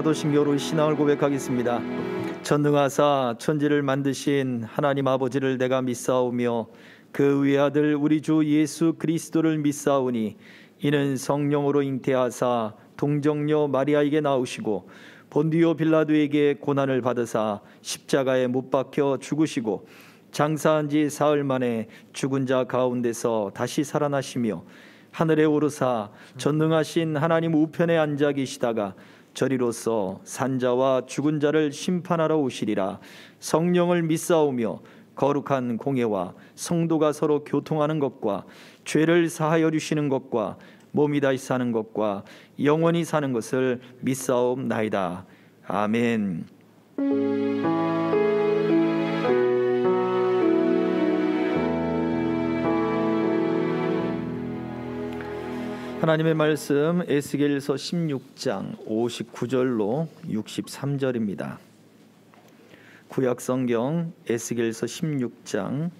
사도신경으로 신앙을 고백하겠습니다. 전능하사 천지를 만드신 하나님 아버지를 내가 믿사오며 그 외아들 우리 주 예수 그리스도를 믿사오니 이는 성령으로 잉태하사 동정녀 마리아에게 나오시고 본디오 빌라도에게 고난을 받으사 십자가에 못 박혀 죽으시고 장사한 지 사흘 만에 죽은 자 가운데서 다시 살아나시며 하늘에 오르사 전능하신 하나님 우편에 앉아 계시다가 저리로서 산자와 죽은 자를 심판하러 오시리라. 성령을 믿사오며 거룩한 공예와 성도가 서로 교통하는 것과 죄를 사하여 주시는 것과 몸이 다시 사는 것과 영원히 사는 것을 믿사옵나이다. 아멘. 하나님의 말씀 에스겔서 16장 59절로 63절입니다. 구약성경 에스겔서 16장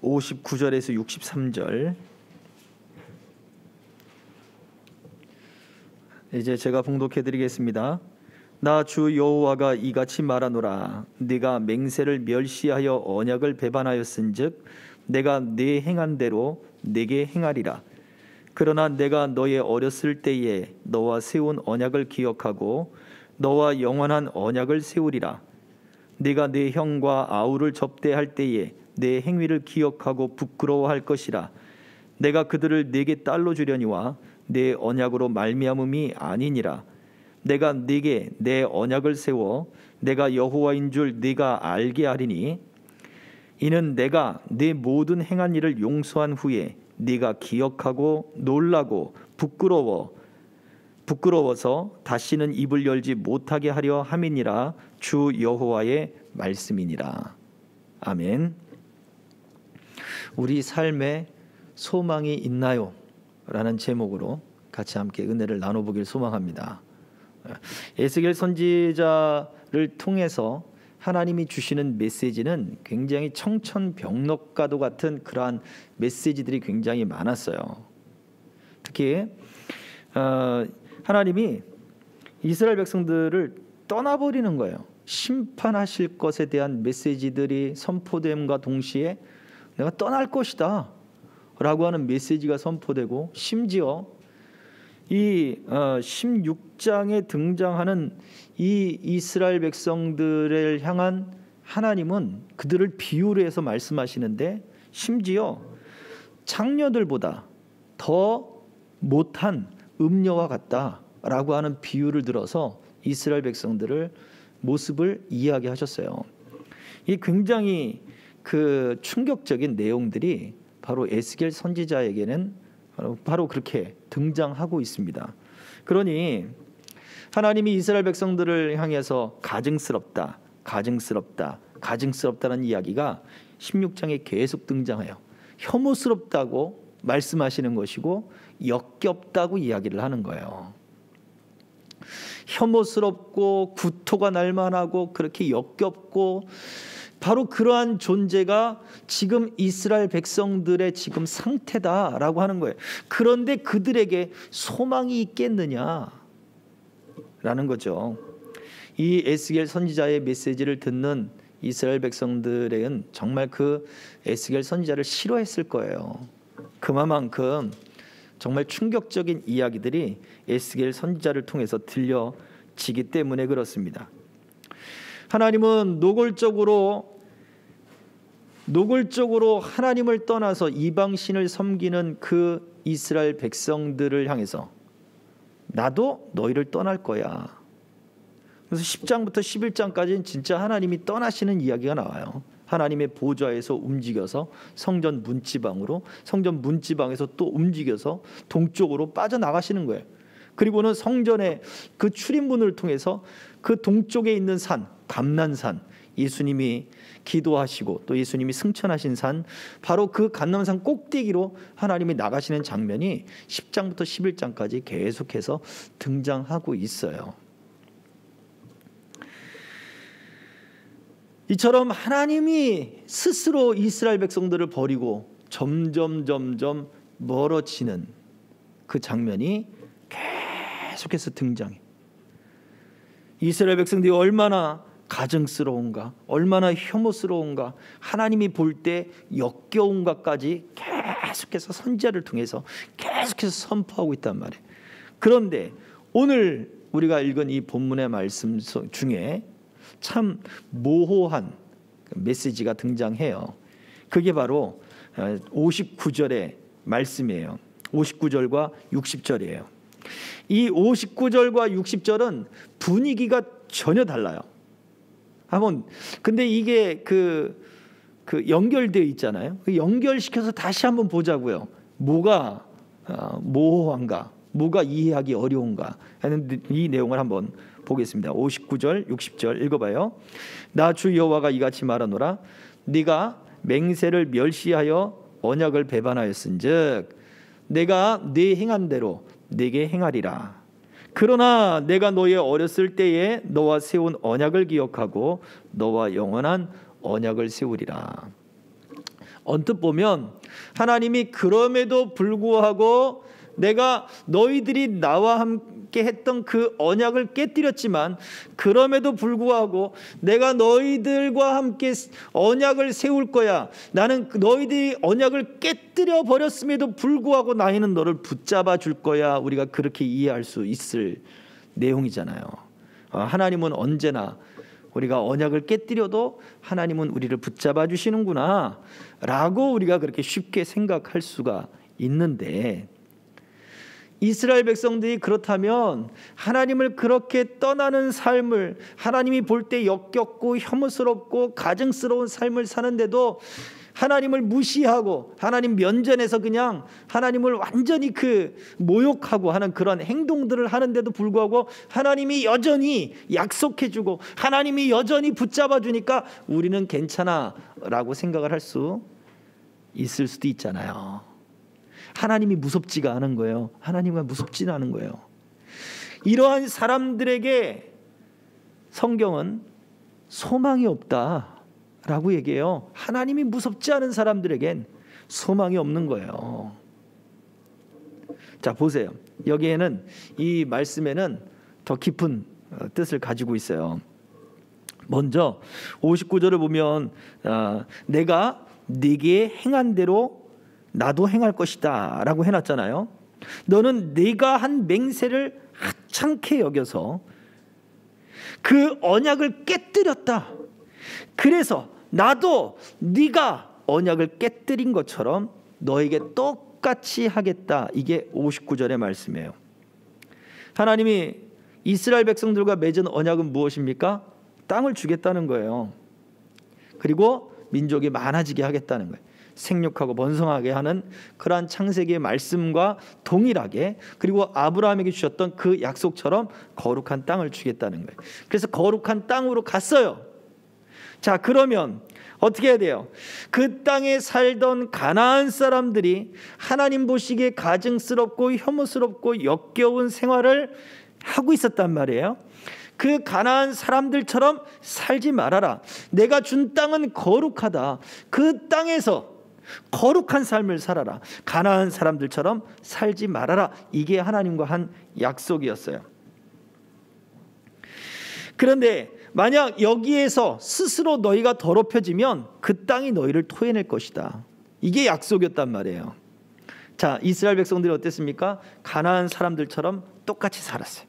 59절에서 63절. 이제 제가 봉독해 드리겠습니다. 나 주 여호와가 이같이 말하노라. 네가 맹세를 멸시하여 언약을 배반하였은즉 내가 네 행한 대로 내게 행하리라. 그러나 내가 너의 어렸을 때에 너와 세운 언약을 기억하고 너와 영원한 언약을 세우리라. 네가 네 형과 아우를 접대할 때에 내 행위를 기억하고 부끄러워할 것이라. 내가 그들을 네게 딸로 주려니와 내 언약으로 말미암음이 아니니라. 내가 네게 내 언약을 세워 내가 여호와인 줄 네가 알게 하리니 이는 내가 네 모든 행한 일을 용서한 후에 네가 기억하고 놀라고 부끄러워서 다시는 입을 열지 못하게 하려 함이니라. 주 여호와의 말씀이니라. 아멘. 우리 삶에 소망이 있나요? 라는 제목으로 같이 함께 은혜를 나눠보길 소망합니다. 에스겔 선지자를 통해서 하나님이 주시는 메시지는 굉장히 청천벽력과도 같은 그러한 메시지들이 굉장히 많았어요. 특히 하나님이 이스라엘 백성들을 떠나버리는 거예요. 심판하실 것에 대한 메시지들이 선포됨과 동시에 내가 떠날 것이다 라고 하는 메시지가 선포되고, 심지어 이 16장에 등장하는 이 이스라엘 백성들을 향한 하나님은 그들을 비유로 해서 말씀하시는데, 심지어 창녀들보다 더 못한 음녀와 같다라고 하는 비유를 들어서 이스라엘 백성들을 모습을 이야기하셨어요. 이 굉장히 그 충격적인 내용들이 바로 에스겔 선지자에게는 바로 그렇게 등장하고 있습니다. 그러니 하나님이 이스라엘 백성들을 향해서 가증스럽다는 이야기가 16장에 계속 등장해요. 혐오스럽다고 말씀하시는 것이고 역겹다고 이야기를 하는 거예요. 혐오스럽고 구토가 날만하고 그렇게 역겹고, 바로 그러한 존재가 지금 이스라엘 백성들의 지금 상태다라고 하는 거예요. 그런데 그들에게 소망이 있겠느냐라는 거죠. 이 에스겔 선지자의 메시지를 듣는 이스라엘 백성들은 정말 그 에스겔 선지자를 싫어했을 거예요. 그만큼 정말 충격적인 이야기들이 에스겔 선지자를 통해서 들려지기 때문에 그렇습니다. 하나님은 노골적으로 하나님을 떠나서 이방신을 섬기는 그 이스라엘 백성들을 향해서 나도 너희를 떠날 거야. 그래서 10장부터 11장까지는 진짜 하나님이 떠나시는 이야기가 나와요. 하나님의 보좌에서 움직여서 성전 문지방에서 또 움직여서 동쪽으로 빠져나가시는 거예요. 그리고는 성전의 그 출입문을 통해서 그 동쪽에 있는 산, 감난산, 예수님이 기도하시고 또 예수님이 승천하신 산, 바로 그 감난산 꼭대기로 하나님이 나가시는 장면이 10장부터 11장까지 계속해서 등장하고 있어요. 이처럼 하나님이 스스로 이스라엘 백성들을 버리고 점점 멀어지는 그 장면이 계속해서 등장해. 이스라엘 백성들이 얼마나 가증스러운가, 얼마나 혐오스러운가, 하나님이 볼 때 역겨운가까지 계속해서 선지자를 통해서 계속해서 선포하고 있단 말이에요. 그런데 오늘 우리가 읽은 이 본문의 말씀 중에 참 모호한 메시지가 등장해요. 그게 바로 59절의 말씀이에요. 59절과 60절이에요. 이 59절과 60절은 분위기가 전혀 달라요. 근데 이게 그 연결되어 있잖아요. 연결시켜서 다시 한번 보자고요. 뭐가 모호한가, 뭐가 이해하기 어려운가 하는 이 내용을 한번 보겠습니다. 59절, 60절 읽어봐요. 나 주 여호와가 이같이 말하노라. 네가 맹세를 멸시하여 언약을 배반하였은즉 내가 네 행한 대로 네게 행하리라. 그러나 내가 너의 어렸을 때에 너와 세운 언약을 기억하고 너와 영원한 언약을 세우리라. 언뜻 보면 하나님이 그럼에도 불구하고 내가 너희들이 나와 함께 했던 그 언약을 깨뜨렸지만 그럼에도 불구하고 내가 너희들과 함께 언약을 세울 거야. 나는 너희들이 언약을 깨뜨려 버렸음에도 불구하고 나는 너를 붙잡아 줄 거야. 우리가 그렇게 이해할 수 있을 내용이잖아요. 하나님은 언제나 우리가 언약을 깨뜨려도 하나님은 우리를 붙잡아 주시는구나 라고 우리가 그렇게 쉽게 생각할 수가 있는데, 이스라엘 백성들이 그렇다면 하나님을 그렇게 떠나는 삶을, 하나님이 볼 때 역겹고 혐오스럽고 가증스러운 삶을 사는데도 하나님을 무시하고 하나님 면전에서 그냥 하나님을 완전히 모욕하고 하는 그런 행동들을 하는데도 불구하고 하나님이 여전히 약속해주고 하나님이 여전히 붙잡아 주니까 우리는 괜찮아 라고 생각을 할 수 있을 수도 있잖아요. 하나님이 무섭지가 않은 거예요. 하나님은 무섭지는 않은 거예요. 이러한 사람들에게 성경은 소망이 없다라고 얘기해요. 하나님이 무섭지 않은 사람들에겐 소망이 없는 거예요. 자, 보세요. 여기에는 이 말씀에는 더 깊은 뜻을 가지고 있어요. 먼저 59절을 보면 내가 네게 행한 대로 나도 행할 것이다 라고 해놨잖아요. 너는 네가 한 맹세를 하찮게 여겨서 그 언약을 깨뜨렸다. 그래서 나도 네가 언약을 깨뜨린 것처럼 너에게 똑같이 하겠다. 이게 59절의 말씀이에요. 하나님이 이스라엘 백성들과 맺은 언약은 무엇입니까? 땅을 주겠다는 거예요. 그리고 민족이 많아지게 하겠다는 거예요. 생육하고 번성하게 하는 그러한 창세기의 말씀과 동일하게, 그리고 아브라함에게 주셨던 그 약속처럼 거룩한 땅을 주겠다는 거예요. 그래서 거룩한 땅으로 갔어요. 자, 그러면 어떻게 해야 돼요? 그 땅에 살던 가나안 사람들이 하나님 보시기에 가증스럽고 혐오스럽고 역겨운 생활을 하고 있었단 말이에요. 그 가나안 사람들처럼 살지 말아라. 내가 준 땅은 거룩하다. 그 땅에서 거룩한 삶을 살아라. 가나안 사람들처럼 살지 말아라. 이게 하나님과 한 약속이었어요. 그런데 만약 여기에서 스스로 너희가 더럽혀지면 그 땅이 너희를 토해낼 것이다. 이게 약속이었단 말이에요. 자, 이스라엘 백성들이 어땠습니까? 가나안 사람들처럼 똑같이 살았어요.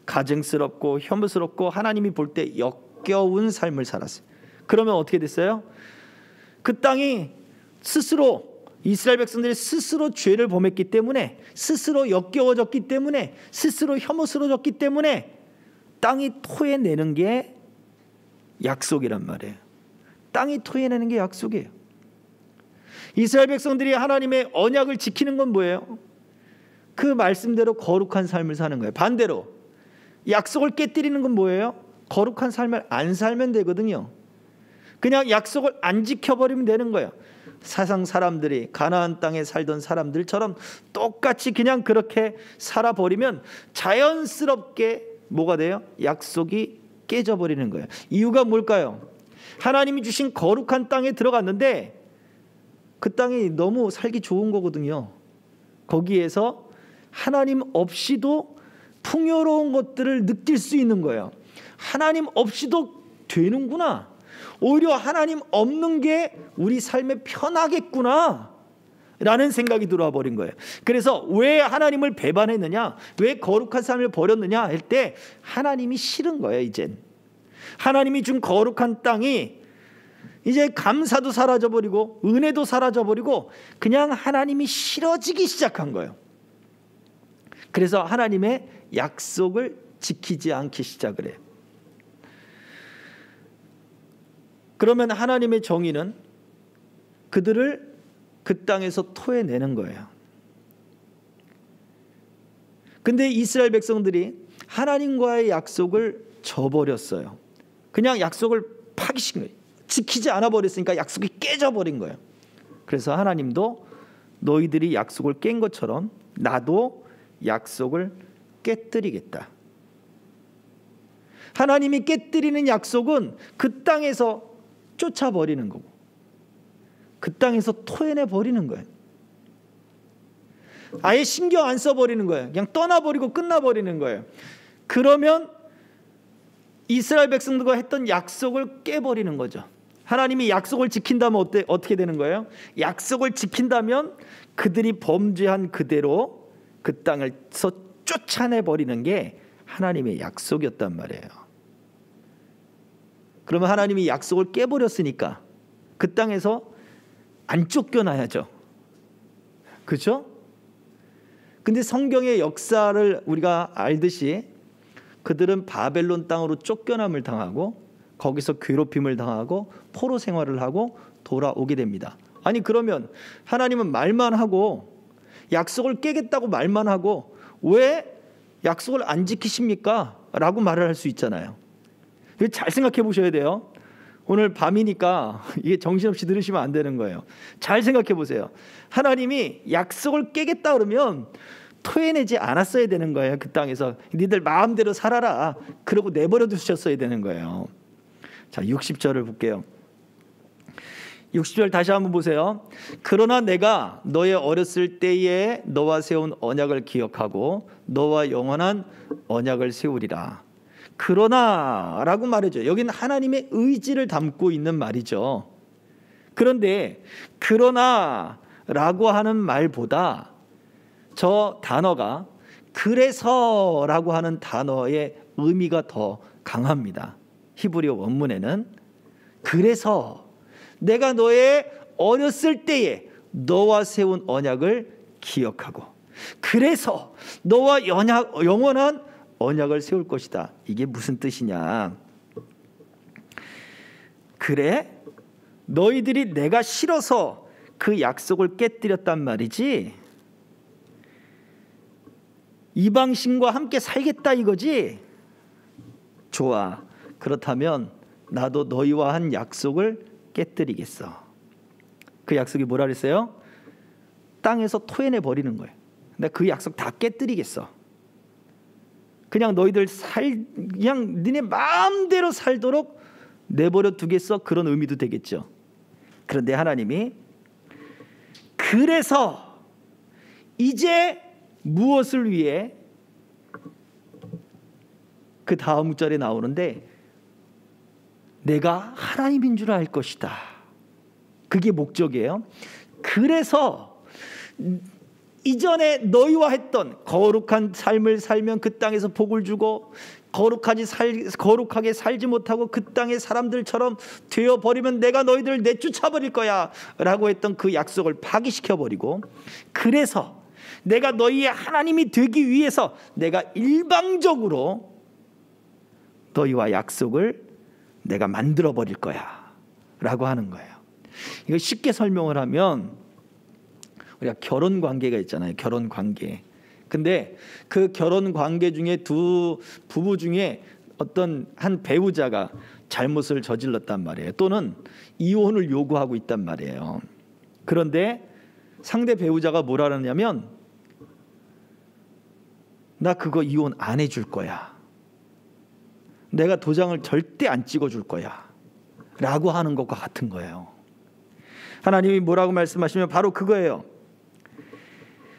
가증스럽고 혐오스럽고 하나님이 볼 때 역겨운 삶을 살았어요. 그러면 어떻게 됐어요? 그 땅이 스스로, 이스라엘 백성들이 스스로 죄를 범했기 때문에, 스스로 역겨워졌기 때문에, 스스로 혐오스러워졌기 때문에 땅이 토해내는 게 약속이란 말이에요. 땅이 토해내는 게 약속이에요. 이스라엘 백성들이 하나님의 언약을 지키는 건 뭐예요? 그 말씀대로 거룩한 삶을 사는 거예요. 반대로 약속을 깨뜨리는 건 뭐예요? 거룩한 삶을 안 살면 되거든요. 그냥 약속을 안 지켜버리면 되는 거예요. 사상 사람들이 가나안 땅에 살던 사람들처럼 똑같이 그냥 그렇게 살아버리면 자연스럽게 뭐가 돼요? 약속이 깨져버리는 거예요. 이유가 뭘까요? 하나님이 주신 거룩한 땅에 들어갔는데 그 땅이 너무 살기 좋은 거거든요. 거기에서 하나님 없이도 풍요로운 것들을 느낄 수 있는 거예요. 하나님 없이도 되는구나. 오히려 하나님 없는 게 우리 삶에 편하겠구나 라는 생각이 들어와 버린 거예요. 그래서 왜 하나님을 배반했느냐, 왜 거룩한 삶을 버렸느냐 할 때 하나님이 싫은 거예요. 이젠 하나님이 준 거룩한 땅이 이제 감사도 사라져버리고 은혜도 사라져버리고 그냥 하나님이 싫어지기 시작한 거예요. 그래서 하나님의 약속을 지키지 않기 시작을 해요. 그러면 하나님의 정의는 그들을 그 땅에서 토해내는 거예요. 근데 이스라엘 백성들이 하나님과의 약속을 저버렸어요. 그냥 약속을 파기시킨 거예요. 지키지 않아 버렸으니까 약속이 깨져버린 거예요. 그래서 하나님도 너희들이 약속을 깬 것처럼 나도 약속을 깨뜨리겠다. 하나님이 깨뜨리는 약속은 그 땅에서 쫓아버리는 거고 그 땅에서 토해내 버리는 거예요. 아예 신경 안 써버리는 거예요. 그냥 떠나버리고 끝나버리는 거예요. 그러면 이스라엘 백성들과 했던 약속을 깨버리는 거죠. 하나님이 약속을 지킨다면 어떻게 되는 거예요? 약속을 지킨다면 그들이 범죄한 그대로 그 땅에서 쫓아내버리는 게 하나님의 약속이었단 말이에요. 그러면 하나님이 약속을 깨버렸으니까 그 땅에서 안 쫓겨나야죠. 그렇죠? 근데 성경의 역사를 우리가 알듯이 그들은 바벨론 땅으로 쫓겨남을 당하고 거기서 괴롭힘을 당하고 포로 생활을 하고 돌아오게 됩니다. 아니 그러면 하나님은 말만 하고 약속을 깨겠다고 말만 하고 왜 약속을 안 지키십니까? 라고 말을 할 수 있잖아요. 잘 생각해 보셔야 돼요. 오늘 밤이니까 이게 정신없이 들으시면 안 되는 거예요. 잘 생각해 보세요. 하나님이 약속을 깨겠다 그러면 토해내지 않았어야 되는 거예요. 그 땅에서 니들 마음대로 살아라 그러고 내버려 두셨어야 되는 거예요. 자, 60절을 볼게요. 60절 다시 한번 보세요. 그러나 내가 너의 어렸을 때에 너와 세운 언약을 기억하고 너와 영원한 언약을 세우리라. 그러나 라고 말해줘요. 여기는 하나님의 의지를 담고 있는 말이죠. 그런데 그러나 라고 하는 말보다 저 단어가 그래서 라고 하는 단어의 의미가 더 강합니다. 히브리어 원문에는 그래서 내가 너의 어렸을 때에 너와 세운 언약을 기억하고 그래서 너와 영원한 언약을 세울 것이다. 이게 무슨 뜻이냐? 그래? 너희들이 내가 싫어서 그 약속을 깨뜨렸단 말이지? 이방신과 함께 살겠다 이거지? 좋아. 그렇다면 나도 너희와 한 약속을 깨뜨리겠어. 그 약속이 뭐라 그랬어요? 땅에서 토해내 버리는 거예요. 근데 그 약속 다 깨뜨리겠어. 그냥 너희들 그냥 너네 마음대로 살도록 내버려 두겠어. 그런 의미도 되겠죠. 그런데 하나님이 그래서 이제 무엇을 위해 그 다음 절에 나오는데 내가 하나님인 줄 알 것이다. 그게 목적이에요. 그래서 이전에 너희와 했던 거룩한 삶을 살면 그 땅에서 복을 주고 거룩하게 살지 못하고 그 땅의 사람들처럼 되어버리면 내가 너희들을 내쫓아버릴 거야 라고 했던 그 약속을 파기시켜버리고 그래서 내가 너희의 하나님이 되기 위해서 내가 일방적으로 너희와 약속을 내가 만들어버릴 거야 라고 하는 거예요. 이거 쉽게 설명을 하면 우리가 결혼 관계가 있잖아요. 결혼 관계. 근데 그 결혼 관계 중에 두 부부 중에 어떤 한 배우자가 잘못을 저질렀단 말이에요. 또는 이혼을 요구하고 있단 말이에요. 그런데 상대 배우자가 뭐라 그러냐면 나 그거 이혼 안 해줄 거야. 내가 도장을 절대 안 찍어줄 거야. 라고 하는 것과 같은 거예요. 하나님이 뭐라고 말씀하시면 바로 그거예요.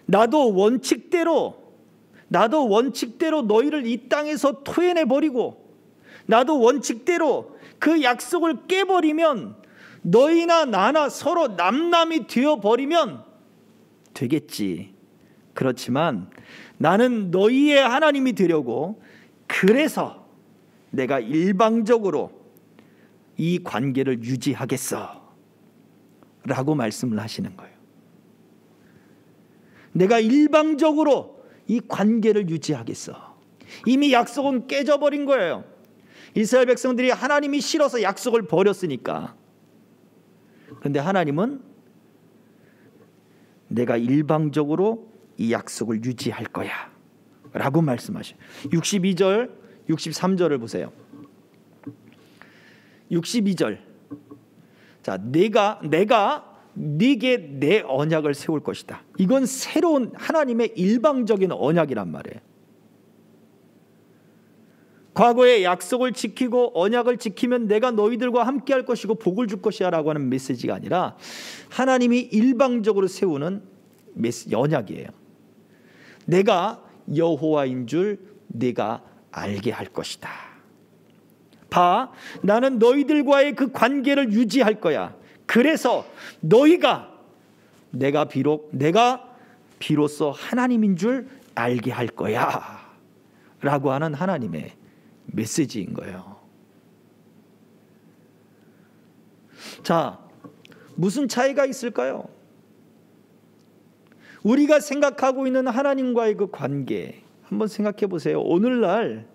나도 원칙대로 나도 원칙대로 너희를 이 땅에서 토해내버리고 나도 원칙대로 그 약속을 깨버리면 너희나 나나 서로 남남이 되어버리면 되겠지. 그렇지만 나는 너희의 하나님이 되려고, 그래서 내가 일방적으로 이 관계를 유지하겠어 라고 말씀을 하시는 거예요. 내가 일방적으로 이 관계를 유지하겠어. 이미 약속은 깨져버린 거예요. 이스라엘 백성들이 하나님이 싫어서 약속을 버렸으니까. 그런데 하나님은 내가 일방적으로 이 약속을 유지할 거야 라고 말씀하셔요. 62절 63절을 보세요. 62절. 자, 내가 네게 내 언약을 세울 것이다. 이건 새로운 하나님의 일방적인 언약이란 말이에요. 과거의 약속을 지키고 언약을 지키면 내가 너희들과 함께 할 것이고 복을 줄 것이야 라고 하는 메시지가 아니라 하나님이 일방적으로 세우는 언약이에요. 내가 여호와인 줄 네가 알게 할 것이다. 봐, 나는 너희들과의 그 관계를 유지할 거야. 그래서 내가 비로소 하나님인 줄 알게 할 거야 라고 하는 하나님의 메시지인 거예요. 자, 무슨 차이가 있을까요? 우리가 생각하고 있는 하나님과의 그 관계 한번 생각해 보세요. 오늘날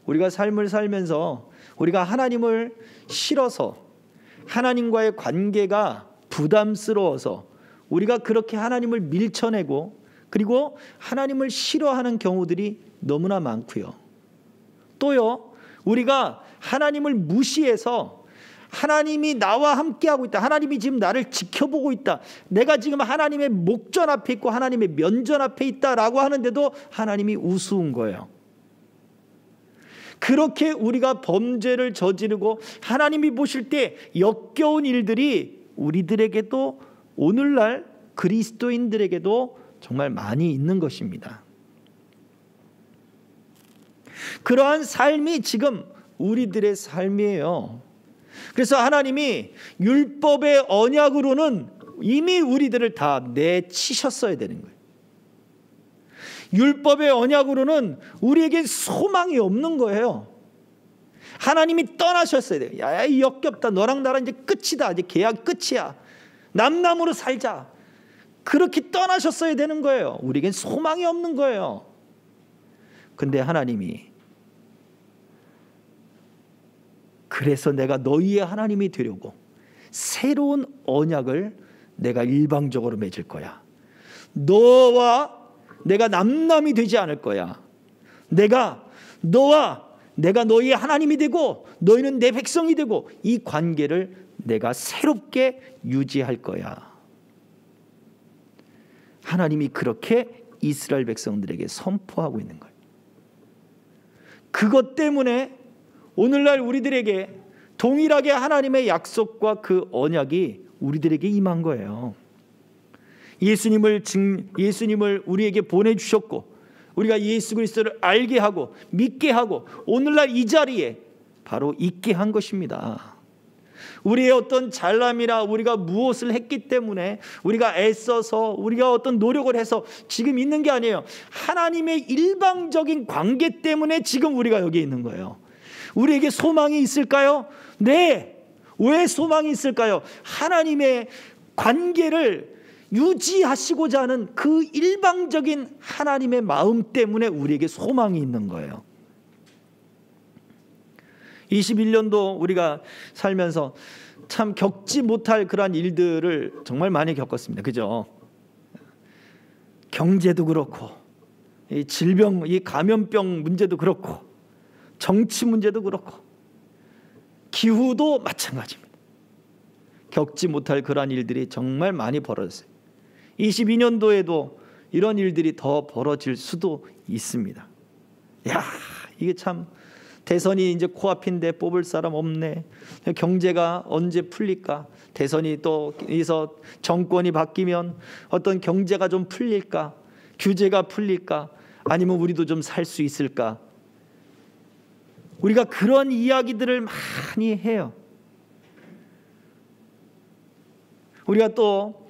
우리가 삶을 살면서 우리가 하나님을 싫어서 하나님과의 관계가 부담스러워서 우리가 그렇게 하나님을 밀쳐내고 그리고 하나님을 싫어하는 경우들이 너무나 많고요. 또요, 우리가 하나님을 무시해서 하나님이 나와 함께하고 있다, 하나님이 지금 나를 지켜보고 있다, 내가 지금 하나님의 목전 앞에 있고 하나님의 면전 앞에 있다라고 하는데도 하나님이 우스운 거예요. 그렇게 우리가 범죄를 저지르고 하나님이 보실 때 역겨운 일들이 우리들에게도, 오늘날 그리스도인들에게도 정말 많이 있는 것입니다. 그러한 삶이 지금 우리들의 삶이에요. 그래서 하나님이 율법의 언약으로는 이미 우리들을 다 내치셨어야 되는 거예요. 율법의 언약으로는 우리에게 소망이 없는 거예요. 하나님이 떠나셨어야 돼요. 야, 역겹다. 너랑 나랑 이제 끝이다. 이제 계약 끝이야. 남남으로 살자. 그렇게 떠나셨어야 되는 거예요. 우리에겐 소망이 없는 거예요. 근데 하나님이, 그래서 내가 너희의 하나님이 되려고 새로운 언약을 내가 일방적으로 맺을 거야. 너와 내가 남남이 되지 않을 거야. 내가 너희의 하나님이 되고 너희는 내 백성이 되고 이 관계를 내가 새롭게 유지할 거야. 하나님이 그렇게 이스라엘 백성들에게 선포하고 있는 거예요. 그것 때문에 오늘날 우리들에게 동일하게 하나님의 약속과 그 언약이 우리들에게 임한 거예요. 예수님을 우리에게 보내주셨고 우리가 예수 그리스도를 알게 하고 믿게 하고 오늘날 이 자리에 바로 있게 한 것입니다. 우리의 어떤 잘남이나 우리가 무엇을 했기 때문에 우리가 애써서 우리가 어떤 노력을 해서 지금 있는 게 아니에요. 하나님의 일방적인 관계 때문에 지금 우리가 여기 있는 거예요. 우리에게 소망이 있을까요? 네. 왜 소망이 있을까요? 하나님의 관계를 유지하시고자 하는 그 일방적인 하나님의 마음 때문에 우리에게 소망이 있는 거예요. 21년도 우리가 살면서 참 겪지 못할 그러한 일들을 정말 많이 겪었습니다. 그죠? 경제도 그렇고 이 질병, 이 감염병 문제도 그렇고 정치 문제도 그렇고 기후도 마찬가지입니다. 겪지 못할 그러한 일들이 정말 많이 벌어졌어요. 22년도에도 이런 일들이 더 벌어질 수도 있습니다. 야, 이게 참 대선이 이제 코앞인데 뽑을 사람 없네. 경제가 언제 풀릴까? 대선이 또 여기서 정권이 바뀌면 어떤 경제가 좀 풀릴까? 규제가 풀릴까? 아니면 우리도 좀 살 수 있을까? 우리가 그런 이야기들을 많이 해요. 우리가 또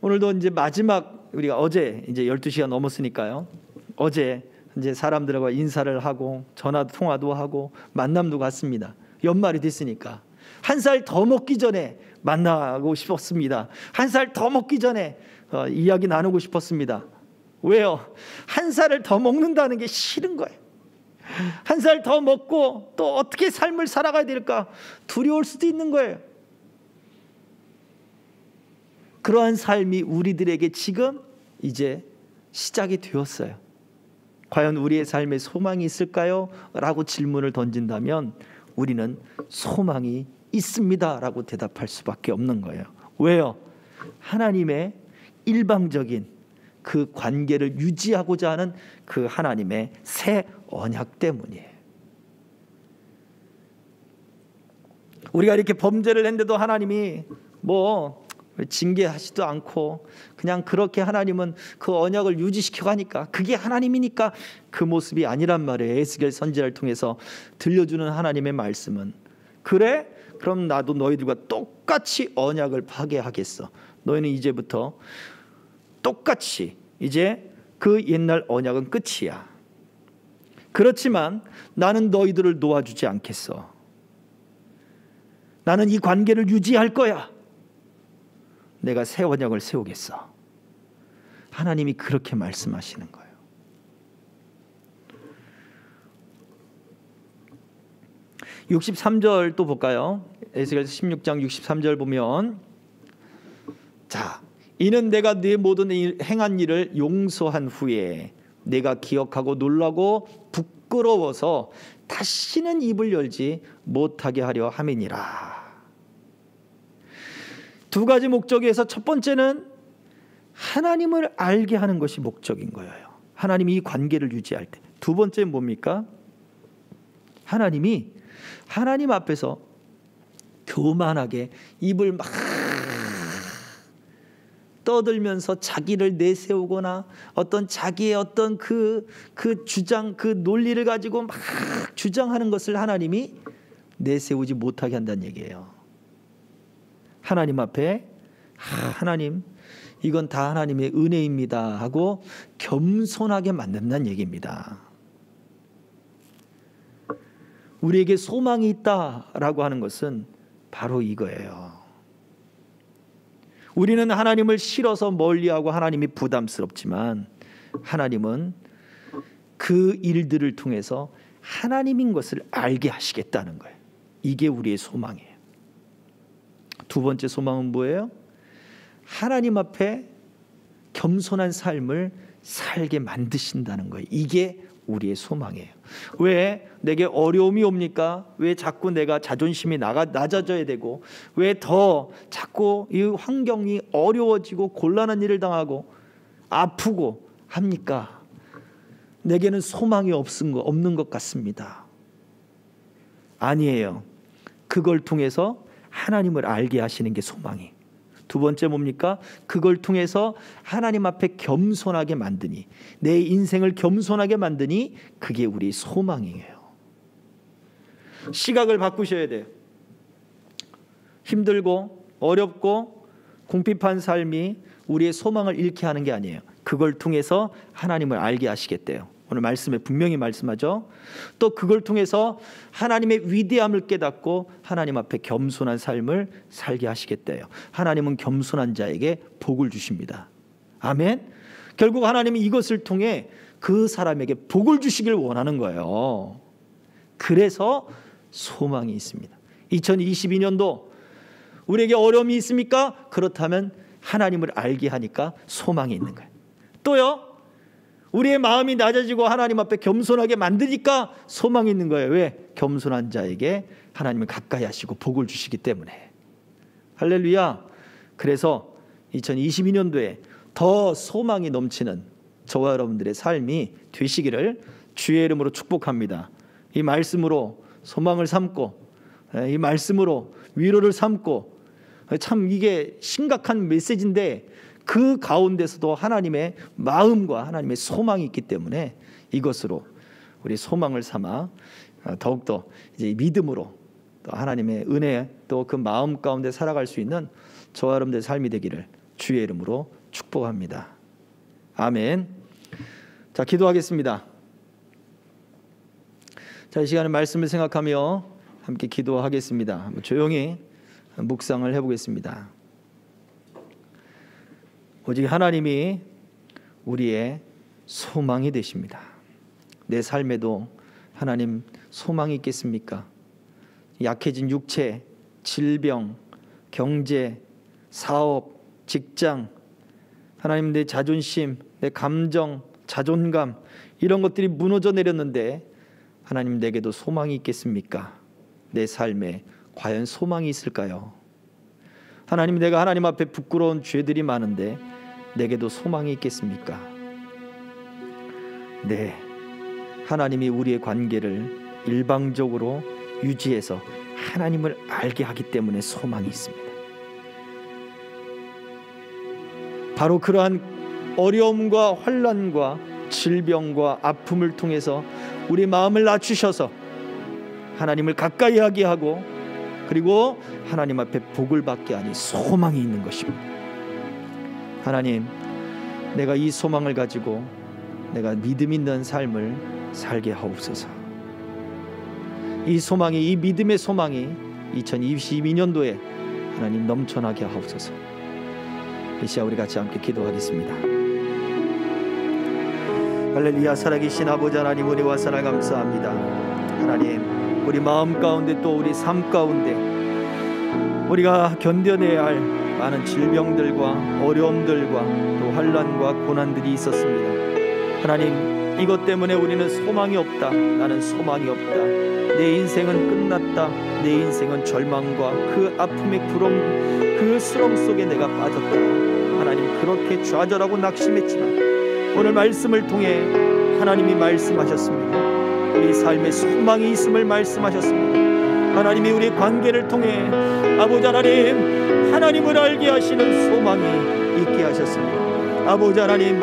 오늘도 이제 마지막, 우리가 어제 이제 12시가 넘었으니까요. 어제 이제 사람들과 인사를 하고 전화 통화도 하고 만남도 갔습니다. 연말이 됐으니까 한 살 더 먹기 전에 만나고 싶었습니다. 한 살 더 먹기 전에 이야기 나누고 싶었습니다. 왜요? 한 살을 더 먹는다는 게 싫은 거예요. 한 살 더 먹고 또 어떻게 삶을 살아가야 될까 두려울 수도 있는 거예요. 그러한 삶이 우리들에게 지금 이제 시작이 되었어요. 과연 우리의 삶에 소망이 있을까요? 라고 질문을 던진다면 우리는 소망이 있습니다 라고 대답할 수밖에 없는 거예요. 왜요? 하나님의 일방적인 그 관계를 유지하고자 하는 그 하나님의 새 언약 때문이에요. 우리가 이렇게 범죄를 했는데도 하나님이 뭐 징계하지도 않고 그냥 그렇게 하나님은 그 언약을 유지시켜 가니까 그게 하나님이니까 그 모습이 아니란 말이에요. 에스겔 선지자를 통해서 들려주는 하나님의 말씀은, 그래? 그럼 나도 너희들과 똑같이 언약을 파괴하겠어. 너희는 이제부터 똑같이 이제 그 옛날 언약은 끝이야. 그렇지만 나는 너희들을 놓아주지 않겠어. 나는 이 관계를 유지할 거야. 내가 새 언약을 세우겠어. 하나님이 그렇게 말씀하시는 거예요. (63절) 또 볼까요? 에스겔 16장 63절 보면, 자, 이는 내가 네 모든 행한 일을 용서한 후에 내가 기억하고 놀라고 부끄러워서 다시는 입을 열지 못하게 하려 함이니라. 두 가지 목적에서 첫 번째는 하나님을 알게 하는 것이 목적인 거예요. 하나님이 이 관계를 유지할 때. 두 번째는 뭡니까? 하나님이 하나님 앞에서 교만하게 입을 막 떠들면서 자기를 내세우거나 어떤 자기의 어떤 그 주장, 그 논리를 가지고 막 주장하는 것을 하나님이 내세우지 못하게 한다는 얘기예요. 하나님 앞에 하나님, 이건 다 하나님의 은혜입니다 하고 겸손하게 만든다는 얘기입니다. 우리에게 소망이 있다라고 하는 것은 바로 이거예요. 우리는 하나님을 싫어서 멀리하고 하나님이 부담스럽지만 하나님은 그 일들을 통해서 하나님인 것을 알게 하시겠다는 거예요. 이게 우리의 소망이에요. 두 번째 소망은 뭐예요? 하나님 앞에 겸손한 삶을 살게 만드신다는 거예요. 이게 우리의 소망이에요. 왜 내게 어려움이 옵니까? 왜 자꾸 내가 자존심이 낮아져야 되고, 왜 더 자꾸 이 환경이 어려워지고 곤란한 일을 당하고 아프고 합니까? 내게는 소망이 없는 것 같습니다. 아니에요. 그걸 통해서 하나님을 알게 하시는 게 소망이. 두 번째 뭡니까? 그걸 통해서 하나님 앞에 겸손하게 만드니, 내 인생을 겸손하게 만드니 그게 우리 소망이에요. 시각을 바꾸셔야 돼요. 힘들고 어렵고 궁핍한 삶이 우리의 소망을 잃게 하는 게 아니에요. 그걸 통해서 하나님을 알게 하시겠대요. 오늘 말씀에 분명히 말씀하죠. 또 그걸 통해서 하나님의 위대함을 깨닫고 하나님 앞에 겸손한 삶을 살게 하시겠대요. 하나님은 겸손한 자에게 복을 주십니다. 아멘. 결국 하나님이 이것을 통해 그 사람에게 복을 주시길 원하는 거예요. 그래서 소망이 있습니다. 2022년도 우리에게 어려움이 있습니까? 그렇다면 하나님을 알게 하니까 소망이 있는 거예요. 또요, 우리의 마음이 낮아지고 하나님 앞에 겸손하게 만드니까 소망이 있는 거예요. 왜? 겸손한 자에게 하나님을 가까이 하시고 복을 주시기 때문에. 할렐루야. 그래서 2022년도에 더 소망이 넘치는 저와 여러분들의 삶이 되시기를 주의 이름으로 축복합니다. 이 말씀으로 소망을 삼고, 이 말씀으로 위로를 삼고, 참 이게 심각한 메시지인데 그 가운데서도 하나님의 마음과 하나님의 소망이 있기 때문에 이것으로 우리 소망을 삼아 더욱더 이제 믿음으로 또 하나님의 은혜 또 그 마음 가운데 살아갈 수 있는 저와 여러분들의 삶이 되기를 주의 이름으로 축복합니다. 아멘. 자, 기도하겠습니다. 자, 이 시간에 말씀을 생각하며 함께 기도하겠습니다. 조용히 묵상을 해보겠습니다. 오직 하나님이 우리의 소망이 되십니다. 내 삶에도 하나님 소망이 있겠습니까? 약해진 육체, 질병, 경제, 사업, 직장, 하나님 내 자존심, 내 감정, 자존감 이런 것들이 무너져 내렸는데 하나님 내게도 소망이 있겠습니까? 내 삶에 과연 소망이 있을까요? 하나님, 내가 하나님 앞에 부끄러운 죄들이 많은데 내게도 소망이 있겠습니까? 네, 하나님이 우리의 관계를 일방적으로 유지해서 하나님을 알게 하기 때문에 소망이 있습니다. 바로 그러한 어려움과 환난과 질병과 아픔을 통해서 우리 마음을 낮추셔서 하나님을 가까이 하게 하고 그리고 하나님 앞에 복을 받게 하니 소망이 있는 것입니다. 하나님, 내가 이 소망을 가지고 내가 믿음 있는 삶을 살게 하옵소서. 이 소망이, 이 믿음의 소망이 2022년도에 하나님 넘쳐나게 하옵소서. 이 시간 우리 같이 함께 기도하겠습니다. 할렐루야. 살아계신 아버지 하나님, 은혜와 사랑 감사합니다. 하나님, 우리 마음 가운데 또 우리 삶 가운데 우리가 견뎌내야 할 많은 질병들과 어려움들과 또 환난과 고난들이 있었습니다. 하나님, 이것 때문에 우리는 소망이 없다. 나는 소망이 없다. 내 인생은 끝났다. 내 인생은 절망과 그 아픔의 구렁, 그 수렁 속에 내가 빠졌다. 하나님, 그렇게 좌절하고 낙심했지만 오늘 말씀을 통해 하나님이 말씀하셨습니다. 우리 삶에 소망이 있음을 말씀하셨습니다. 하나님이 우리 관계를 통해 아버지 하나님, 하나님을 알게 하시는 소망이 있게 하셨습니다. 아버지 하나님,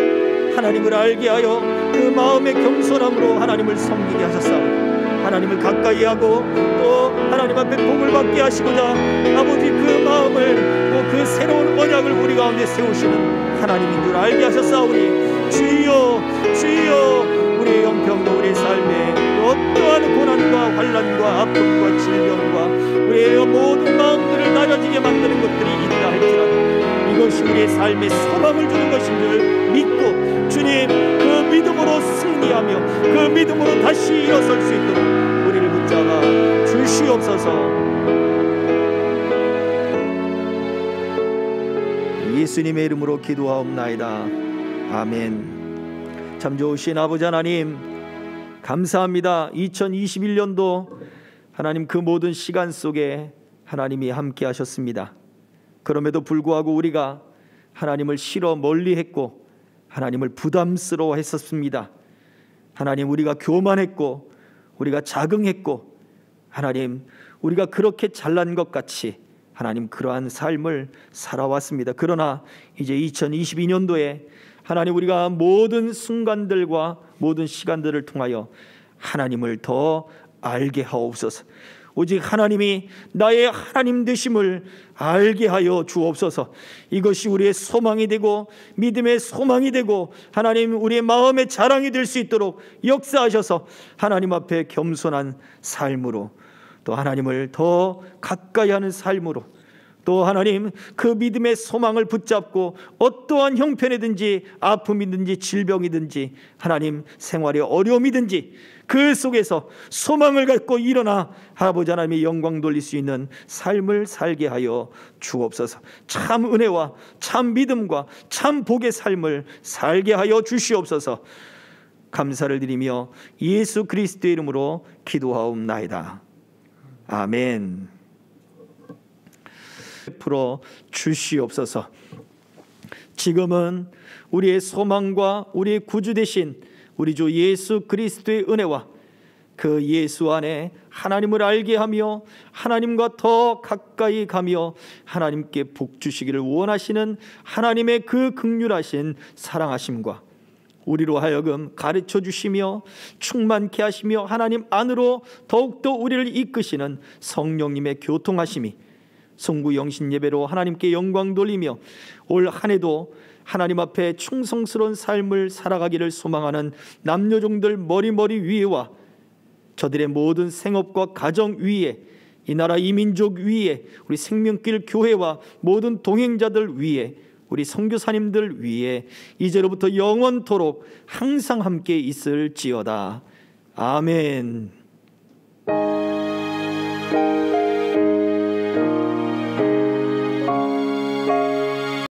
하나님을 알게 하여 그 마음의 겸손함으로 하나님을 섬기게 하셨사옵니다. 하나님을 가까이 하고 또 하나님 앞에 복을 받게 하시고자 아버지 그 마음을 또 그 새로운 언약을 우리 가운데 세우시는 하나님인 줄 알게 하셨사오니 주여, 주여, 우리의 형편과 우리의 삶에 어떠한 고난과 환난과 아픔과 질병과 우리의 모든 마음들을 낮아지게 만드는 것들이 있다 할지라도 이것이 우리의 삶에 소망을 주는 것인 줄 믿고 주님, 그 믿음으로 승리하며 그 믿음으로 다시 일어설 수 있도록 우리를 붙잡아 주시옵소서. 예수님의 이름으로 기도하옵나이다. 아멘. 참 좋으신 아버지 하나님, 감사합니다. 2021년도 하나님 그 모든 시간 속에 하나님이 함께 하셨습니다. 그럼에도 불구하고 우리가 하나님을 싫어 멀리했고 하나님을 부담스러워 했었습니다. 하나님, 우리가 교만했고 우리가 자긍했고 하나님, 우리가 그렇게 잘난 것 같이 하나님 그러한 삶을 살아왔습니다. 그러나 이제 2022년도에 하나님, 우리가 모든 순간들과 모든 시간들을 통하여 하나님을 더 알게 하옵소서. 오직 하나님이 나의 하나님 되심을 알게 하여 주옵소서. 이것이 우리의 소망이 되고 믿음의 소망이 되고 하나님, 우리의 마음의 자랑이 될 수 있도록 역사하셔서 하나님 앞에 겸손한 삶으로 또 하나님을 더 가까이 하는 삶으로 또 하나님 그 믿음의 소망을 붙잡고 어떠한 형편이든지 아픔이든지 질병이든지 하나님 생활의 어려움이든지 그 속에서 소망을 갖고 일어나 아버지 하나님의 영광 돌릴 수 있는 삶을 살게 하여 주옵소서. 참 은혜와 참 믿음과 참 복의 삶을 살게 하여 주시옵소서. 감사를 드리며 예수 그리스도의 이름으로 기도하옵나이다. 아멘. 풀어 주시옵소서. 지금은 우리의 소망과 우리의 구주 되신 우리 주 예수 그리스도의 은혜와 그 예수 안에 하나님을 알게 하며 하나님과 더 가까이 가며 하나님께 복 주시기를 원하시는 하나님의 그 긍휼하신 사랑하심과 우리로 하여금 가르쳐 주시며 충만케 하시며 하나님 안으로 더욱더 우리를 이끄시는 성령님의 교통하심이 송구 영신 예배로 하나님께 영광 돌리며 올 한 해도 하나님 앞에 충성스러운 삶을 살아가기를 소망하는 남녀종들 머리머리 위에와 저들의 모든 생업과 가정 위에, 이 나라 이 민족 위에, 우리 생명길 교회와 모든 동행자들 위에, 우리 선교사님들 위에 이제로부터 영원토록 항상 함께 있을지어다. 아멘.